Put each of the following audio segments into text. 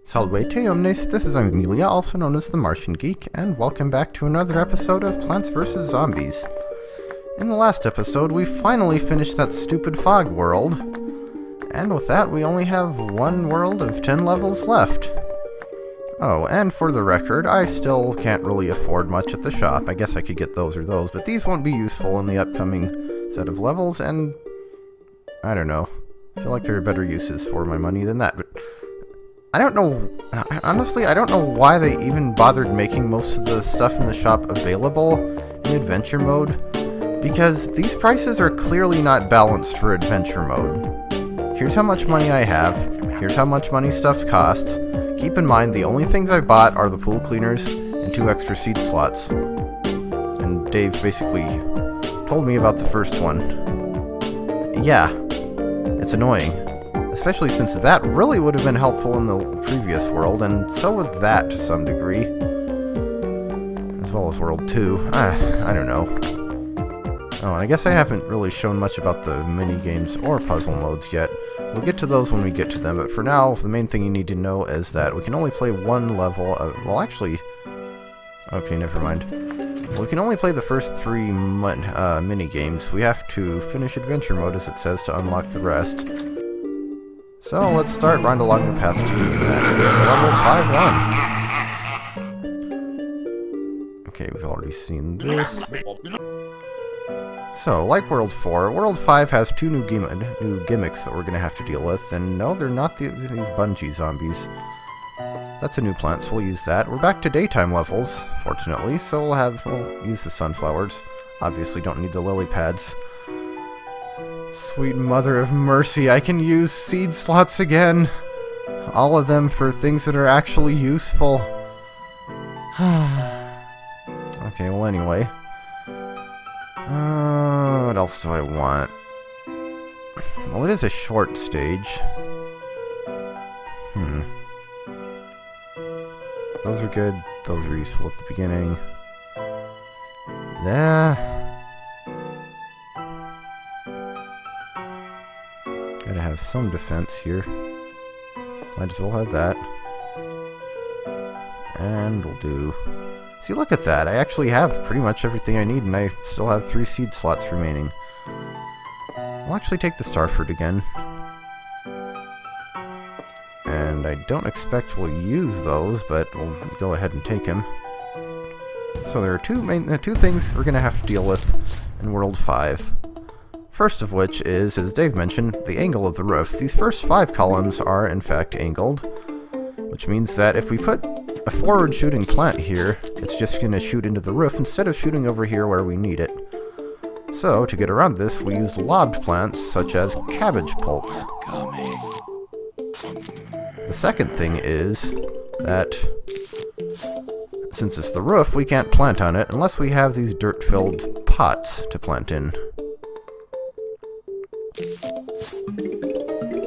Salvete omnes, this is Amelia, also known as TheMartianGeek, and welcome back to another episode of Plants vs. Zombies. In the last episode, we finally finished that stupid fog world, and with that, we only have one world of 10 levels left. Oh, and for the record, I still can't really afford much at the shop. I guess I could get those or those, but these won't be useful in the upcoming set of levels, and I don't know. I feel like there are better uses for my money than that, but I don't know, honestly, I don't know why they even bothered making most of the stuff in the shop available in adventure mode, because these prices are clearly not balanced for adventure mode. Here's how much money I have, here's how much money stuff costs. Keep in mind, the only things I bought are the pool cleaners and 2 extra seed slots. And Dave basically told me about the first one. Yeah, it's annoying. Especially since that really would have been helpful in the previous world, and so would that to some degree. As well as World 2. I don't know. Oh, and I guess I haven't really shown much about the mini-games or puzzle modes yet. We'll get to those when we get to them, but for now, the main thing you need to know is that we can only play one level of... Well, actually... Okay, never mind. We can only play the first 3 mini-games. We have to finish adventure mode, as it says, to unlock the rest. So let's start right along the path to doing that. It's level 5-1. Okay, we've already seen this. So, like World 4, World 5 has 2 new gimmicks that we're going to have to deal with, and no, they're not these bungee zombies. That's a new plant, so we'll use that. We're back to daytime levels, fortunately, so we'll use the sunflowers. Obviously don't need the lily pads. Sweet mother of mercy, I can use seed slots again! All of them for things that are actually useful. Okay, well anyway. What else do I want? Well, it is a short stage. Those are good. Those are useful at the beginning. Gotta have some defense here. Might as well have that. And we'll do... See, look at that. I actually have pretty much everything I need, and I still have 3 seed slots remaining. I'll actually take the starfruit again. And I don't expect we'll use those, but we'll go ahead and take them. So there are two things we're going to have to deal with in World 5. First of which is, as Dave mentioned, the angle of the roof. These first 5 columns are, in fact, angled, which means that if we put a forward-shooting plant here, it's just going to shoot into the roof instead of shooting over here where we need it. So, to get around this, we used lobbed plants, such as cabbage pulps. The second thing is that, since it's the roof, we can't plant on it unless we have these dirt-filled pots to plant in.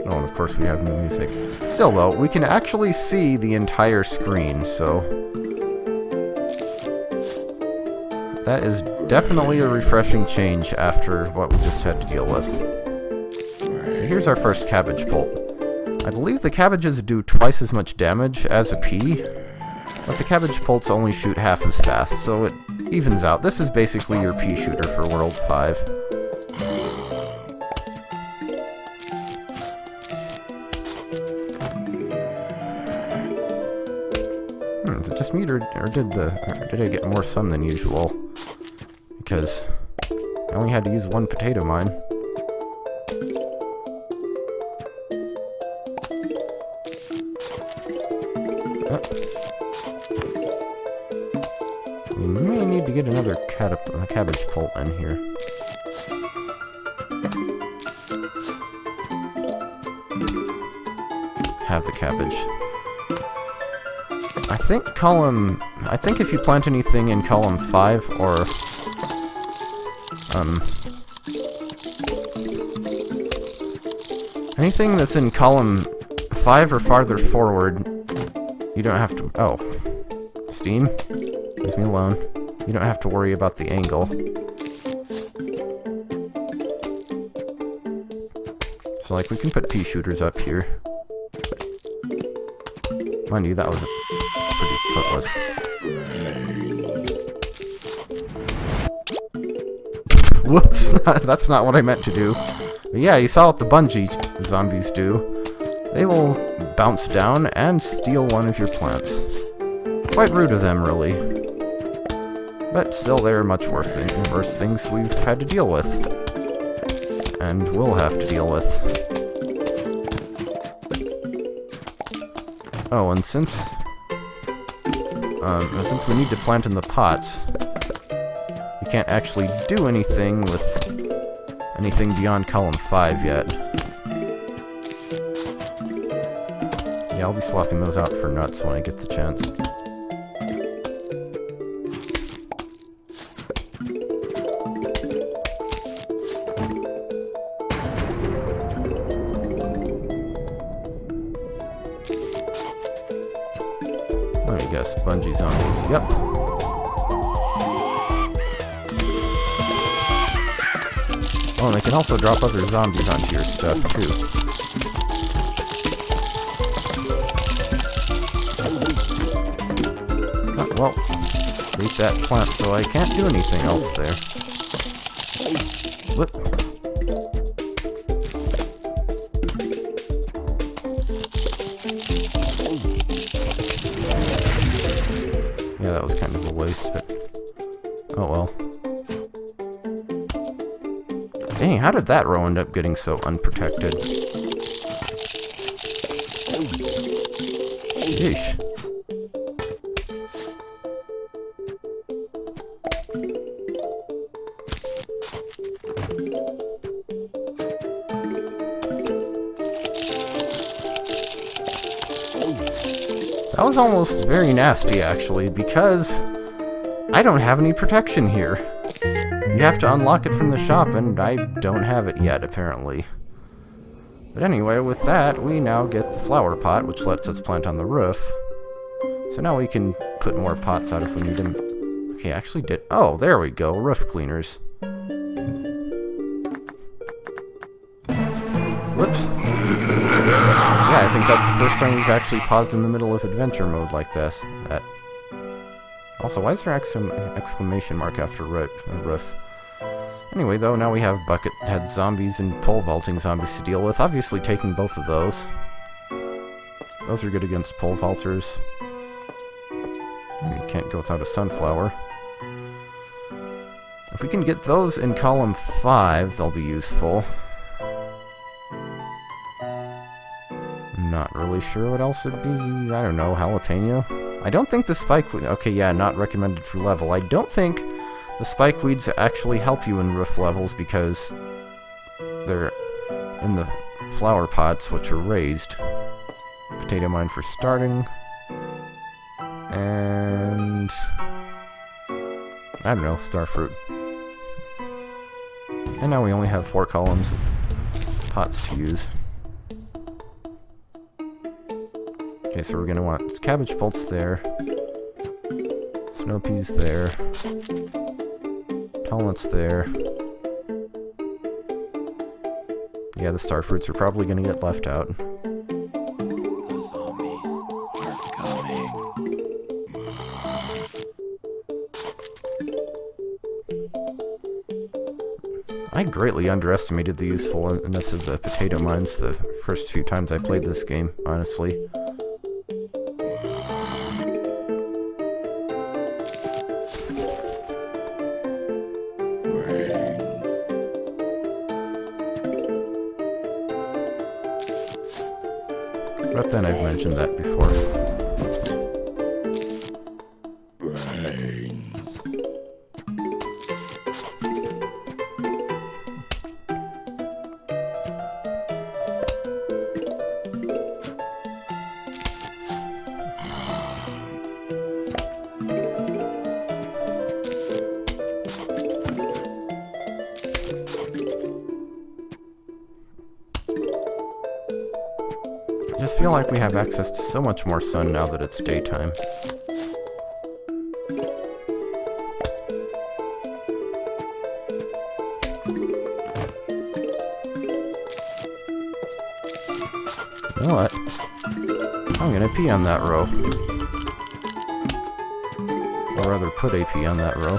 Oh, and of course we have new music. Still though, we can actually see the entire screen, so... That is definitely a refreshing change after what we just had to deal with. So here's our first cabbage pulp. I believe the cabbages do twice as much damage as a pea, but the cabbage pulps only shoot half as fast, so it evens out. This is basically your pea shooter for World 5. Is it just me, or did I get more sun than usual? Because I only had to use 1 potato mine. We may need to get another cabbage pulp in here. Have the cabbage. I think if you plant anything in column 5 or anything that's in column 5 or farther forward, you don't have to... Oh. Steam? Leave me alone. You don't have to worry about the angle. So, like, we can put pea shooters up here. Mind you, that was pretty footless. Whoops, that's not what I meant to do. But yeah, you saw what the bungee zombies do. They will bounce down and steal one of your plants. Quite rude of them, really. But still, there are much worse things we've had to deal with. And will have to deal with. Oh, and since we need to plant in the pots, we can't actually do anything with anything beyond column 5 yet. Yeah, I'll be swapping those out for nuts when I get the chance. Let me guess, bungee zombies. Yep. Oh, and they can also drop other zombies onto your stuff, too. Oh, well, ate that plant, so I can't do anything else there. Whoop. Yeah, that was kind of a waste, but... oh well. Dang, how did that row end up getting so unprotected? Yeesh. That was almost very nasty, actually, because I don't have any protection here. You have to unlock it from the shop, and I don't have it yet, apparently. But anyway, with that, we now get the flower pot, which lets us plant on the roof. So now we can put more pots out if we need them. Okay, I actually did... oh, there we go, roof cleaners. Whoops. Yeah, I think that's the first time we've actually paused in the middle of adventure mode like this. Also, why is there exclamation mark after roof? Anyway, though, now we have bucket-head zombies and pole vaulting zombies to deal with. Obviously taking both of those. Those are good against pole vaulters. And you can't go without a sunflower. If we can get those in column 5, they'll be useful. Not really sure what else would be. I don't know, jalapeno? I don't think the spikeweed... okay, yeah, not recommended for level. I don't think the spikeweeds actually help you in roof levels because they're in the flower pots, which are raised. Potato mine for starting. And... I don't know, starfruit. And now we only have 4 columns of pots to use. Okay, so we're gonna want cabbage bolts there, snow peas there, tallnuts there. Yeah, the star fruits are probably gonna get left out. The zombies are coming. I greatly underestimated the usefulness of the potato mines the first few times I played this game, honestly. But then I've mentioned that before. Brains. I just feel like we have access to so much more sun now that it's daytime. You know what? I'm gonna pee on that row. Or rather, put AP on that row.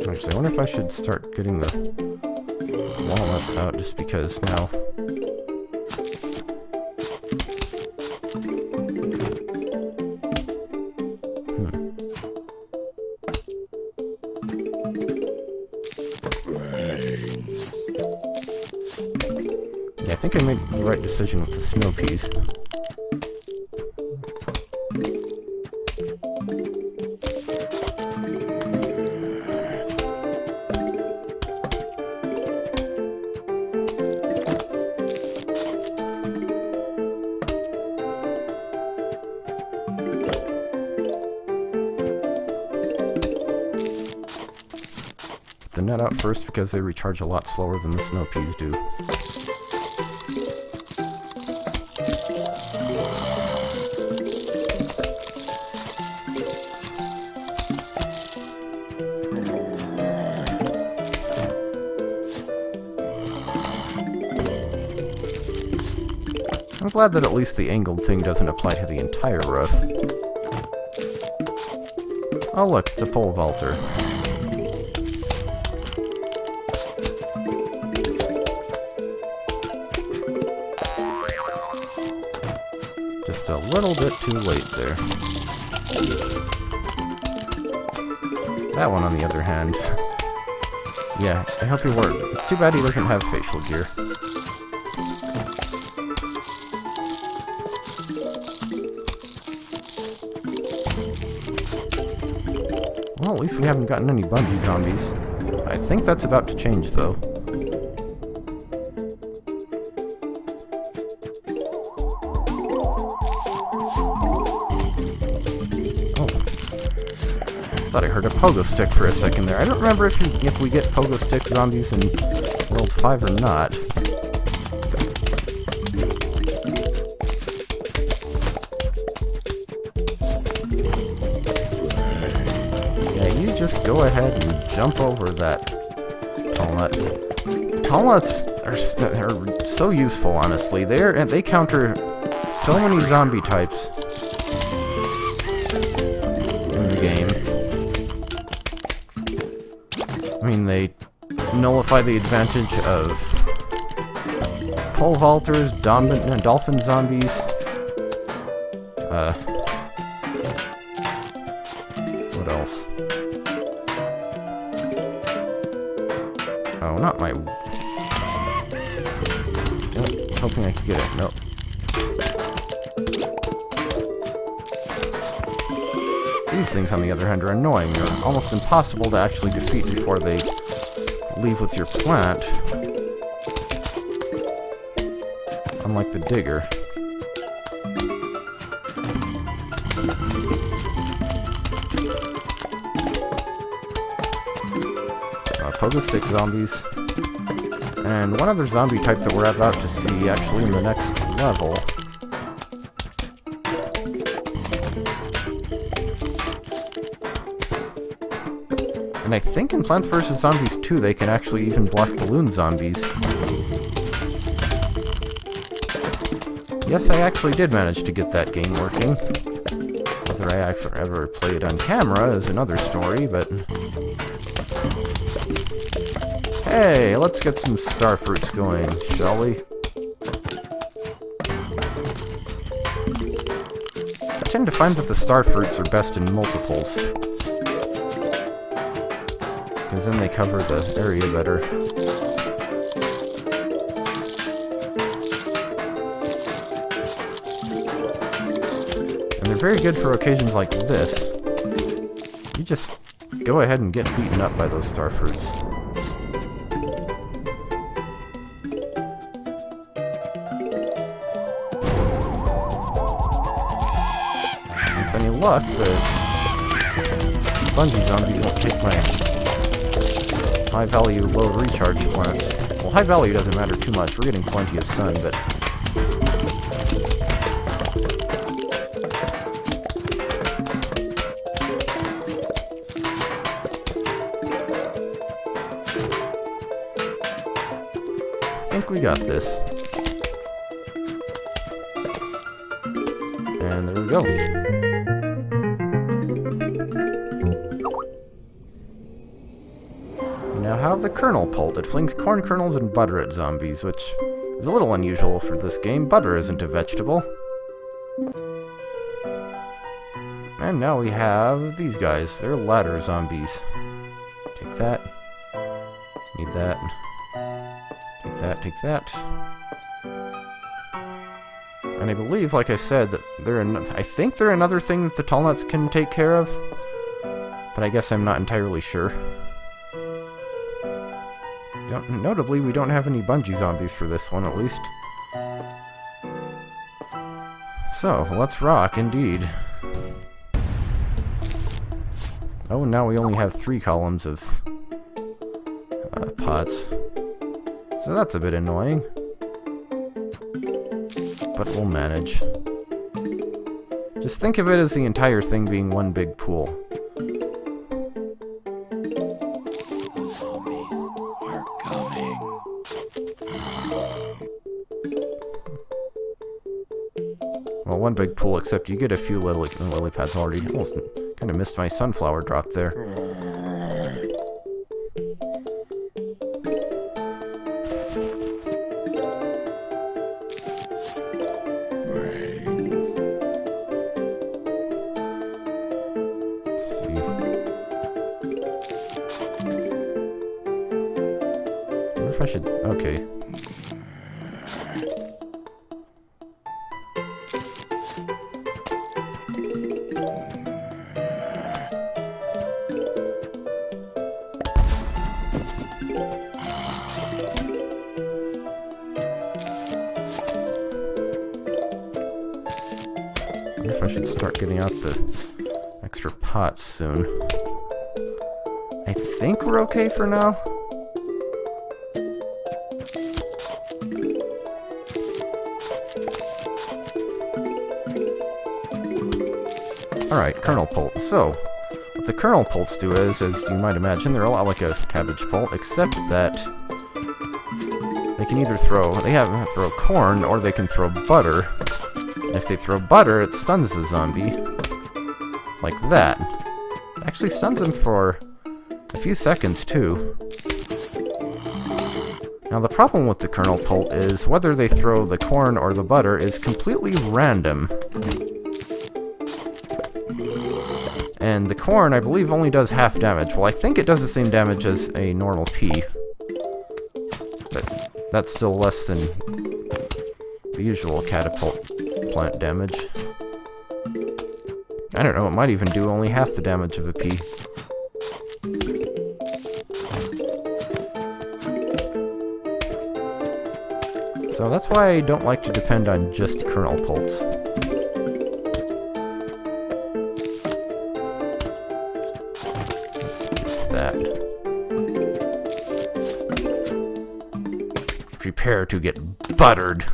Actually, I wonder if I should start getting the walnuts out, just because now... Yeah, I think I made the right decision with the snow peas. Put the net out first because they recharge a lot slower than the snow peas do. I'm glad that at least the angled thing doesn't apply to the entire roof. Oh look, it's a pole vaulter. Just a little bit too late there. That one, on the other hand... Yeah, I hope he worked. It's too bad he doesn't have facial gear. Well, at least we haven't gotten any bungee zombies. I think that's about to change, though. Oh. Thought I heard a pogo stick for a second there. I don't remember if we get pogo stick zombies in World 5 or not. Just go ahead and jump over that tall nut. Tall nuts are so useful, honestly. They counter so many zombie types in the game. I mean, they nullify the advantage of pole vaulters, dolphin zombies. What else? Oh, not my... hoping I could get it. Nope. These things, on the other hand, are annoying. They're almost impossible to actually defeat before they leave with your plant. Unlike the digger. Pogo stick zombies, and one other zombie type that we're about to see actually in the next level. And I think in Plants vs. Zombies 2 they can actually even block balloon zombies. Yes, I actually did manage to get that game working. Whether I ever play it on camera is another story, but... Hey, let's get some star fruits going, shall we? I tend to find that the star fruits are best in multiples, because then they cover the area better. And they're very good for occasions like this. You just go ahead and get beaten up by those star fruits. With any luck, the bungee zombies won't take my high value, low recharge plants. Well, high value doesn't matter too much. We're getting plenty of sun, but... think we got this. And there we go. We now have the kernel pult. It flings corn kernels and butter at zombies, which is a little unusual for this game. Butter isn't a vegetable. And now we have these guys. They're ladder zombies. Take that. Need that. Take that, take that. And I believe, like I said, that I think they're another thing that the tall nuts can take care of. But I guess I'm not entirely sure. Notably, we don't have any bungee zombies for this one, at least. So, let's rock, indeed. Oh, and now we only have 3 columns of pots. So that's a bit annoying. But we'll manage. Just think of it as the entire thing being one big pool. The zombies are coming. Well, one big pool, except you get a few lily pads already. Almost kind of missed my sunflower drop there. Brains. I wonder if I should... Okay. I wonder if I should start getting out the extra pots soon. I think we're okay for now. Alright, kernel pult. So, what the kernel pults do is, as you might imagine, they're a lot like a cabbage pult, except that they can either throw corn, or they can throw butter. And if they throw butter, it stuns the zombie. Like that. It actually stuns him for a few seconds, too. Now, the problem with the kernel pult is whether they throw the corn or the butter is completely random. And the corn, I believe, only does half damage. Well, I think it does the same damage as a normal pea. But that's still less than the usual catapult plant damage. I don't know, it might even do only half the damage of a pea. So that's why I don't like to depend on just kernel pults. That. Prepare to get buttered.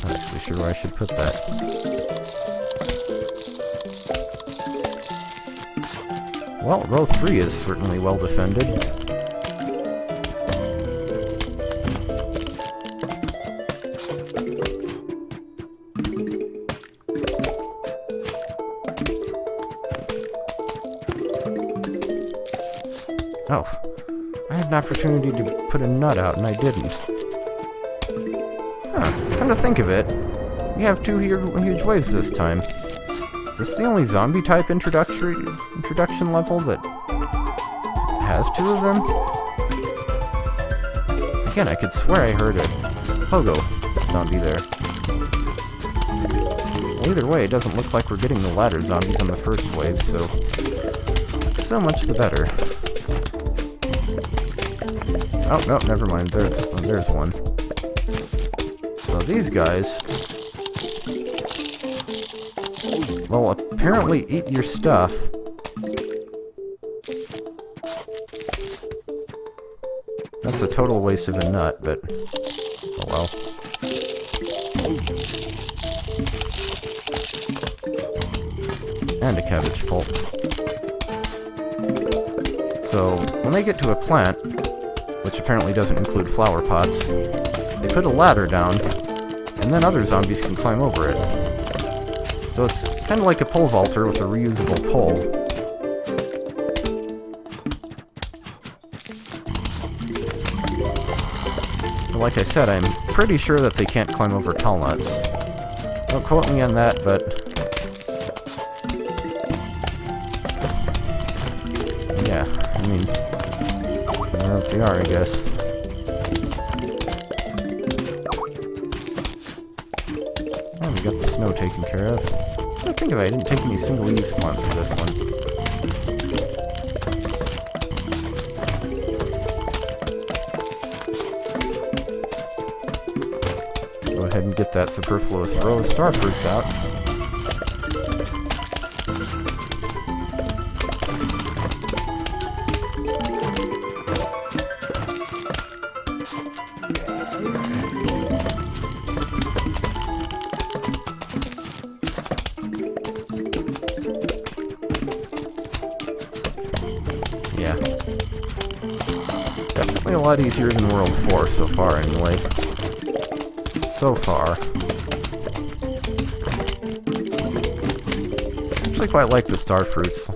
Not actually sure where I should put that. Well, row 3 is certainly well defended. Oh, I had an opportunity to put a nut out and I didn't. Huh, come to think of it, we have 2 huge waves this time. Is this the only zombie type introduction level that has 2 of them? Again, I could swear I heard a pogo zombie there. Well, either way, it doesn't look like we're getting the ladder zombies on the first wave, so much the better. Oh, no, never mind. There's one. So these guys will apparently eat your stuff. That's a total waste of a nut, but oh well. And a cabbage pulp. So when they get to a plant, which apparently doesn't include flower pots. They put a ladder down, and then other zombies can climb over it. So it's kind of like a pole vaulter with a reusable pole. But like I said, I'm pretty sure that they can't climb over tall nuts. Don't quote me on that, but... yeah, I mean... I don't know if they are, I guess. Oh, we got the snow taken care of. I think of it, I didn't take any single-use plants for this one. Go ahead and get that superfluous row of star fruits out. Yeah. Definitely a lot easier than World 4 so far, anyway. So far. I actually quite like the star fruits.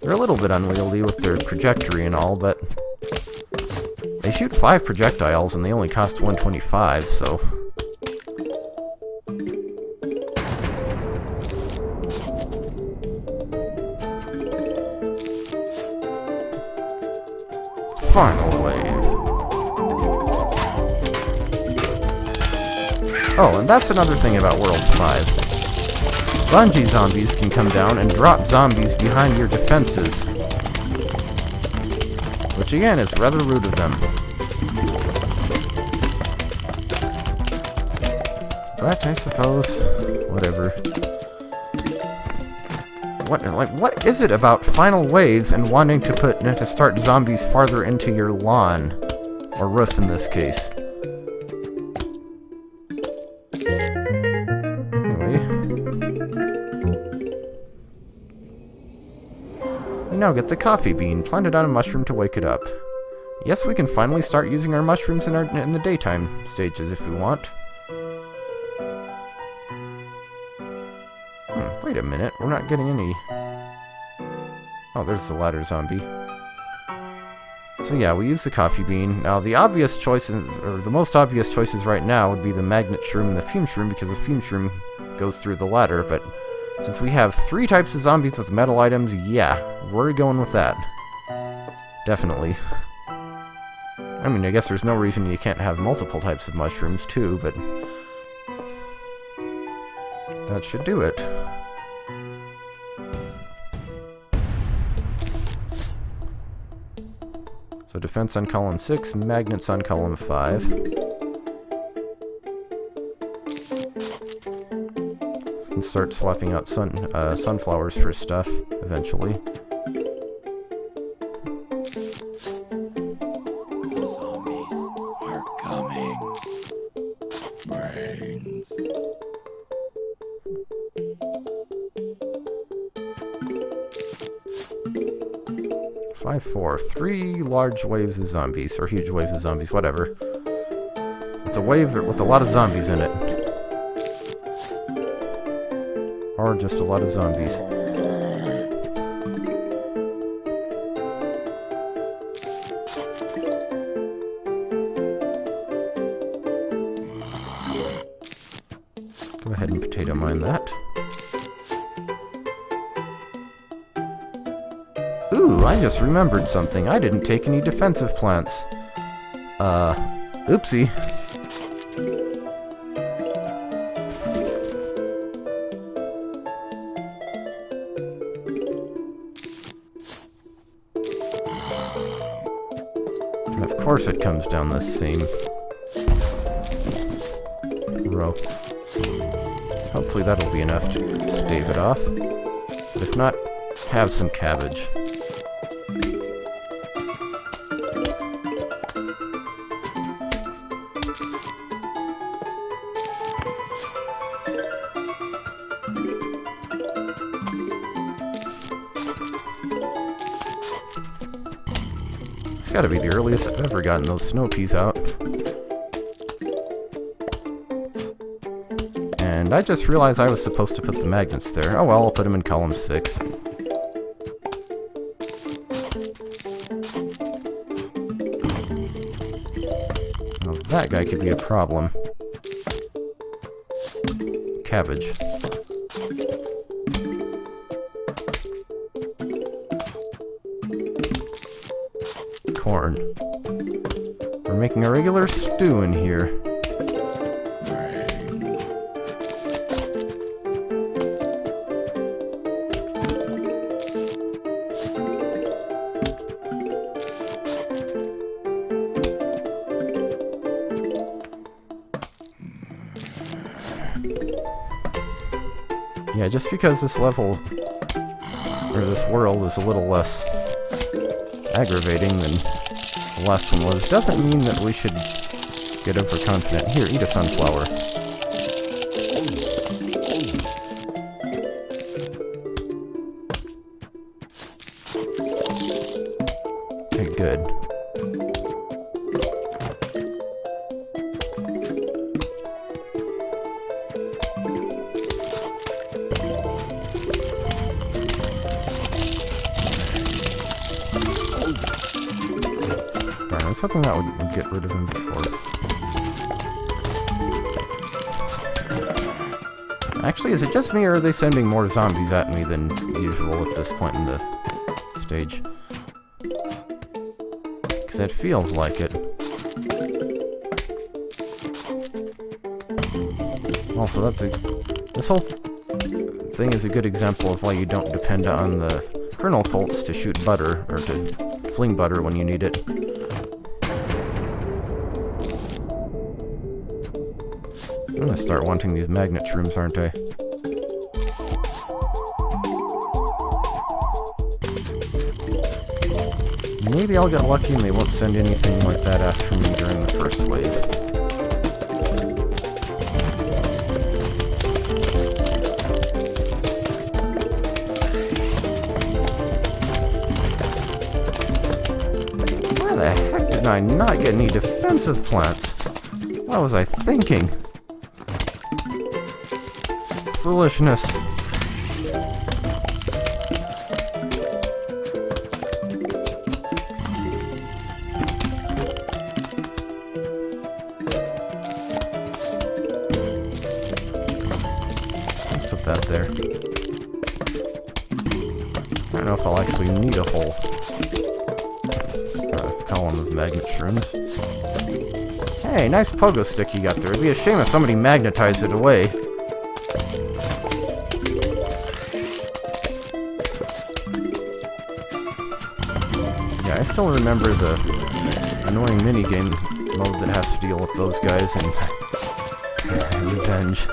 They're a little bit unwieldy with their trajectory and all, but they shoot 5 projectiles and they only cost 125, so... Final wave. Oh, and that's another thing about World 5. Bungee zombies can come down and drop zombies behind your defenses. Which again is rather rude of them. But I suppose, whatever. What is it about final waves and wanting to start zombies farther into your lawn? Or roof in this case. We now get the coffee bean, planted on a mushroom to wake it up. Yes, we can finally start using our mushrooms in the daytime stages if we want. Wait a minute, we're not getting any... Oh, there's the ladder zombie. So yeah, we use the coffee bean. Now the obvious choices, or the most obvious choices right now would be the magnet shroom and the fume shroom, because the fume shroom goes through the ladder, but since we have 3 types of zombies with metal items, yeah, we're going with that. Definitely. I mean, I guess there's no reason you can't have multiple types of mushrooms too, but that should do it. So defense on column 6, magnets on column 5. And start swapping out sunflowers for stuff, eventually. The zombies are coming. Brains. Five, 4. 3 large waves of zombies, or huge waves of zombies, whatever. It's a wave with a lot of zombies in it. Or just a lot of zombies. Go ahead and potato mine that. Ooh, I just remembered something. I didn't take any defensive plants. Oopsie. And of course it comes down this same row. Hopefully that'll be enough to stave it off. But if not, have some cabbage. It's gotta be the earliest I've ever gotten those snow peas out. And I just realized I was supposed to put the magnets there. Oh well, I'll put them in column 6. Well, that guy could be a problem. Cabbage. Corn. We're making a regular stew in here. Yeah, just because this level, or this world, is a little less aggravating than the last one was, doesn't mean that we should get overconfident. Here, eat a sunflower. Okay, good. I was hoping that would get rid of him before. Actually, is it just me, or are they sending more zombies at me than usual at this point in the stage? Because it feels like it. Also, this whole thing is a good example of why you don't depend on the kernel pulse to shoot butter, or to fling butter when you need it. I'm gonna start wanting these magnet shrooms, aren't I? Maybe I'll get lucky and they won't send anything like that after me during the first wave. Why the heck did I not get any defensive plants? What was I thinking? Foolishness. Let's put that there. I don't know if I'll actually need a whole column of magnet shrooms. Hey, nice pogo stick you got there. It'd be a shame if somebody magnetized it away. I still remember the annoying minigame mode that has to deal with those guys and revenge.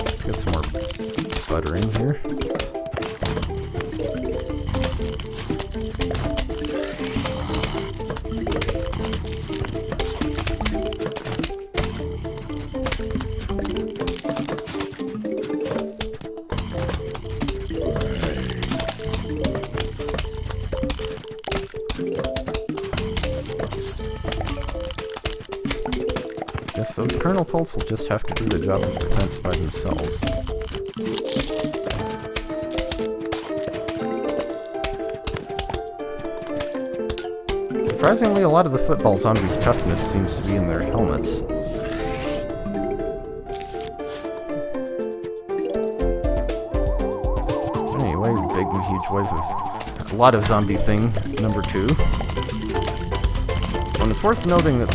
Let's get some more butter in here. Guess those kernel pulse will just have to do the job of defense by themselves. Surprisingly, a lot of the football zombies' toughness seems to be in their helmets. Anyway, big huge wave of a lot of zombie thing, number 2. And it's worth noting that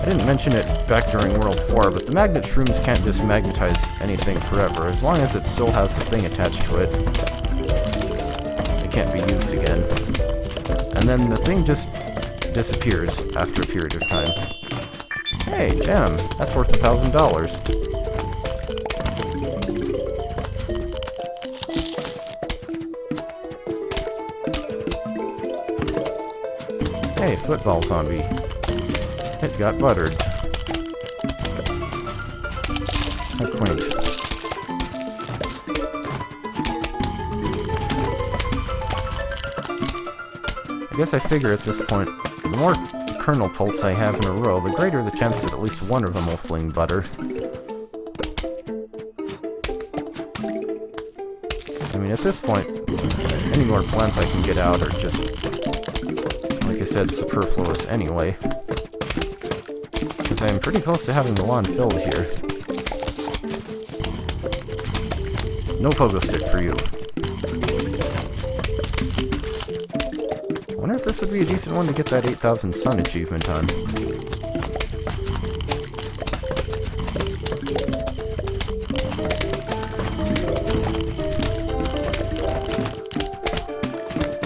I didn't mention it back during World 4, but the magnet shrooms can't just magnetize anything forever. As long as it still has the thing attached to it, it can't be used again. And then the thing just disappears after a period of time. Hey, gem! That's worth $1,000. Hey, football zombie. It got buttered. How quaint. I guess I figure at this point, the more kernel pults I have in a row, the greater the chance that at least one of them will fling butter. I mean, at this point, any more plants I can get out are just, like I said, superfluous anyway. Because I am pretty close to having the lawn filled here. No pogo stick for you. I wonder if this would be a decent one to get that 8,000 sun achievement on.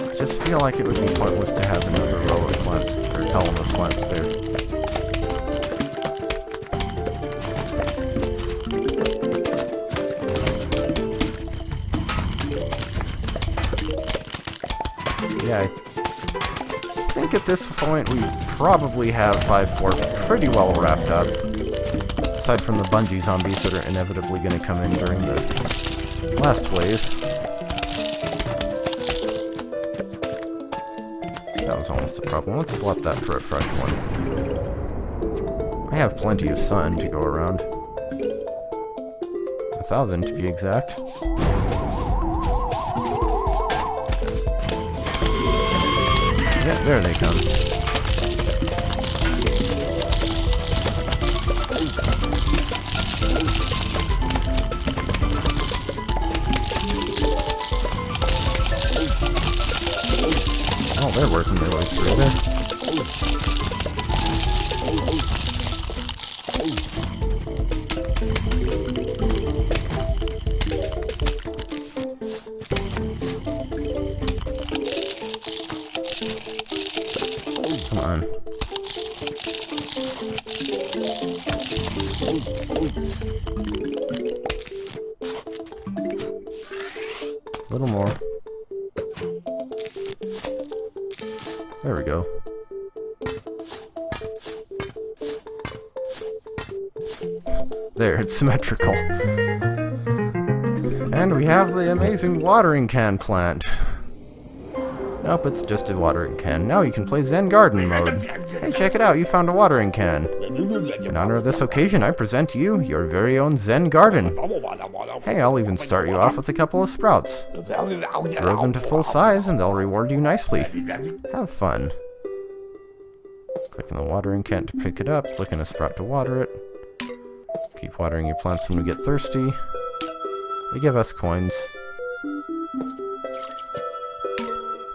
I just feel like it would be pointless to have another row of plants, or column of plants there. Yeah, I think at this point we probably have 5-4 pretty well wrapped up. Aside from the bungee zombies that are inevitably going to come in during the last wave. That was almost a problem. Let's swap that for a fresh one. I have plenty of sun to go around. 1,000 to be exact. Yeah, there they come. Oh, they're working their way through there. Come on. A little more. There we go. There, it's symmetrical. And we have the amazing watering can plant. Nope, it's just a watering can. Now you can play Zen Garden mode. Hey, check it out, you found a watering can. In honor of this occasion, I present to you your very own Zen Garden. Hey, I'll even start you off with a couple of sprouts. Grow them to full size and they'll reward you nicely. Have fun. Click on the watering can to pick it up, click on a sprout to water it. Keep watering your plants when we get thirsty. They give us coins.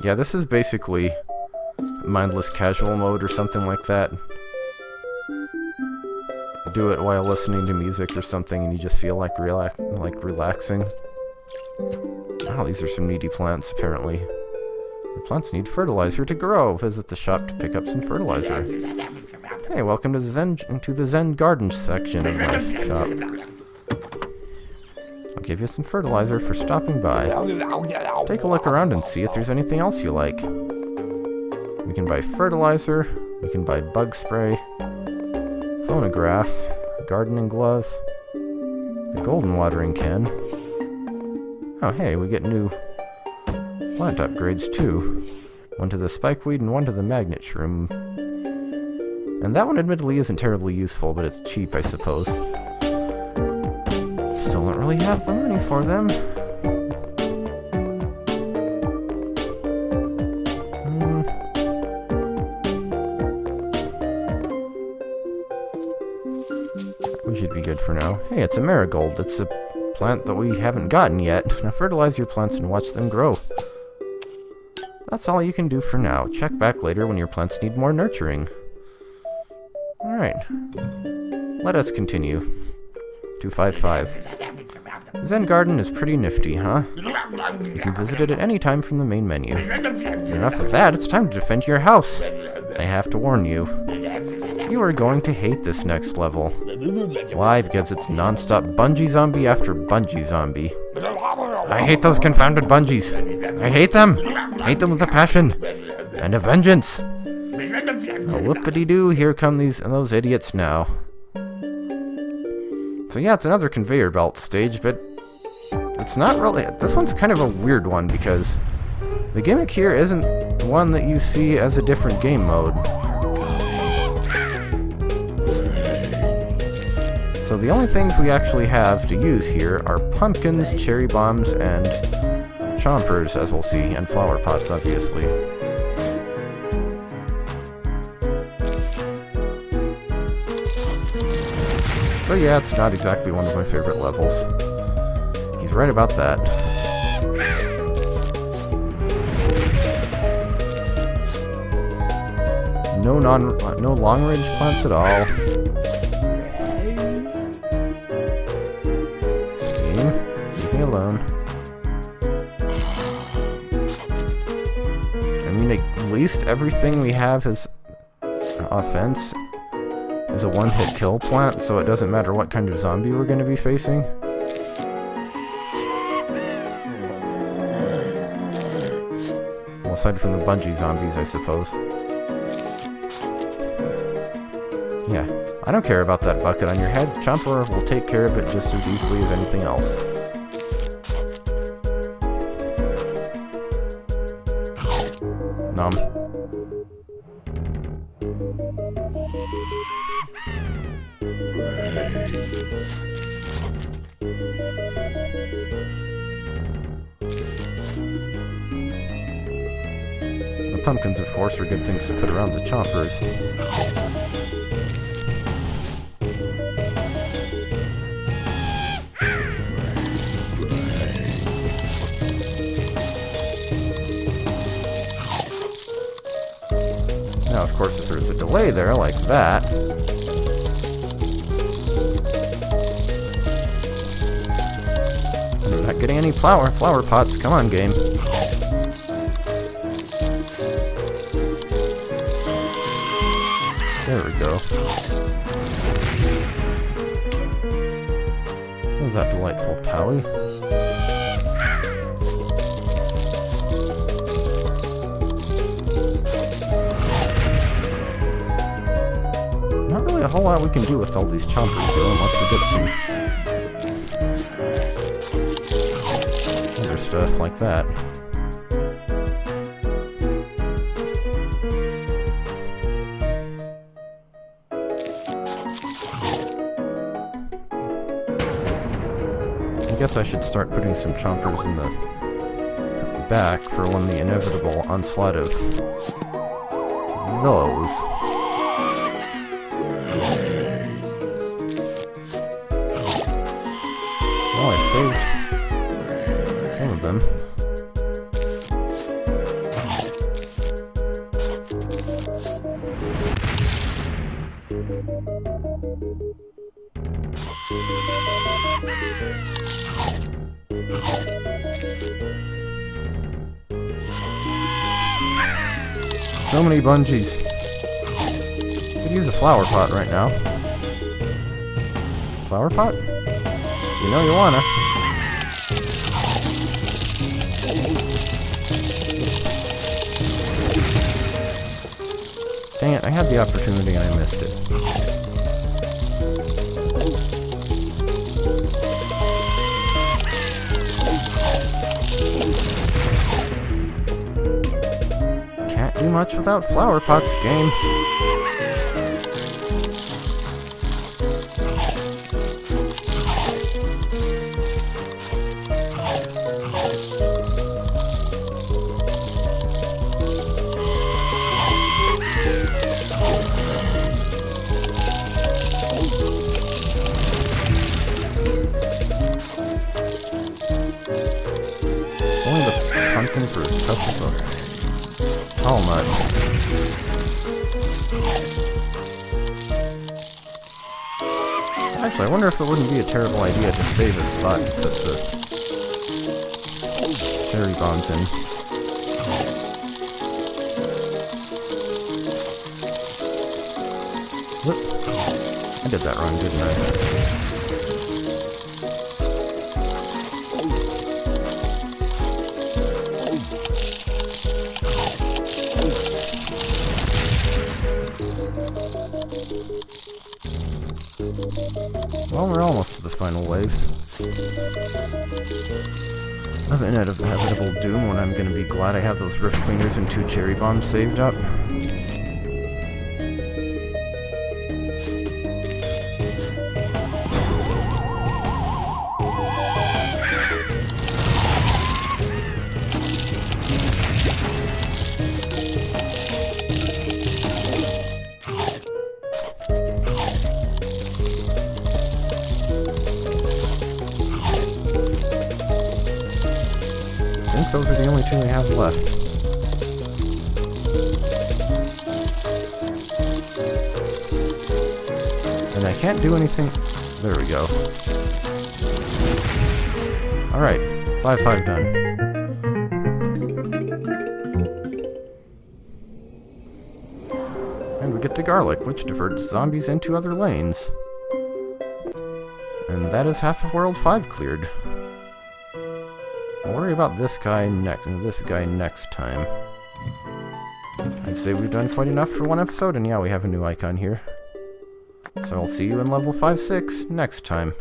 Yeah, this is basically mindless casual mode or something like that. Do it while listening to music or something and you just feel like relaxing. Oh, these are some needy plants, apparently. Your plants need fertilizer to grow. Visit the shop to pick up some fertilizer. Hey, welcome to the Zen Garden section of my shop. I'll give you some fertilizer for stopping by. Take a look around and see if there's anything else you like. We can buy fertilizer, we can buy bug spray, phonograph, gardening glove, the golden watering can. Oh hey, we get new plant upgrades too. One to the spikeweed and one to the magnet shroom. And that one admittedly isn't terribly useful, but it's cheap, I suppose. Still don't really have the money for them. We should be good for now. Hey, it's a marigold. It's a plant that we haven't gotten yet. Now fertilize your plants and watch them grow. That's all you can do for now. Check back later when your plants need more nurturing. Alright. Let us continue. 255. Zen Garden is pretty nifty, huh? You can visit it at any time from the main menu. Enough of that, it's time to defend your house. I have to warn you. You are going to hate this next level. Why? Because it's non-stop bungee zombie after bungee zombie. I hate those confounded bungees. I hate them. I hate them with a passion. And a vengeance. Oh, whoopity-doo, here come those idiots now. So yeah, it's another conveyor belt stage, but it's not really... This one's kind of a weird one because the gimmick here isn't one that you see as a different game mode. So the only things we actually have to use here are pumpkins, cherry bombs, and chompers, as we'll see, and flower pots, obviously. So yeah, it's not exactly one of my favorite levels. He's right about that. No long-range plants at all. Steam, leave me alone. I mean, at least everything we have is offense is a one-hit kill plant, so it doesn't matter what kind of zombie we're going to be facing. Well, aside from the bungee zombies, I suppose. Yeah, I don't care about that bucket on your head. Chomper will take care of it just as easily as anything else. Nom. The pumpkins, of course, are good things to put around the chompers. Now, of course, if there's a delay there, like that, I'm not getting any flower pots. Come on, game. There we go. What was that delightful Powie? Not really a whole lot we can do with all these chompers, though, unless we get some other stuff like that. I guess I should start putting some chompers in the back for when the inevitable onslaught of those. Well, I saved some of them. So many bungees. Could use a flower pot right now. Flower pot? You know you wanna. Dang it, I had the opportunity and I missed it. Can't do much without flower pots, game. Only the pumpkins were as tough as a tall nut. Actually, I wonder if it wouldn't be a terrible idea to save a spot to put the cherry bombs in. Whoop. I did that wrong, didn't I? Well, we're almost to the final wave. of inevitable doom when I'm going to be glad I have those rift cleaners and 2 cherry bombs saved up. I think those are the only 2 we have left. And I can't do anything... There we go. Alright, 5-5 done. And we get the garlic, which diverts zombies into other lanes. And that is half of World 5 cleared. I'll worry about this guy next time. I'd say we've done quite enough for one episode, and yeah, we have a new icon here. So I'll see you in level 5-6 next time.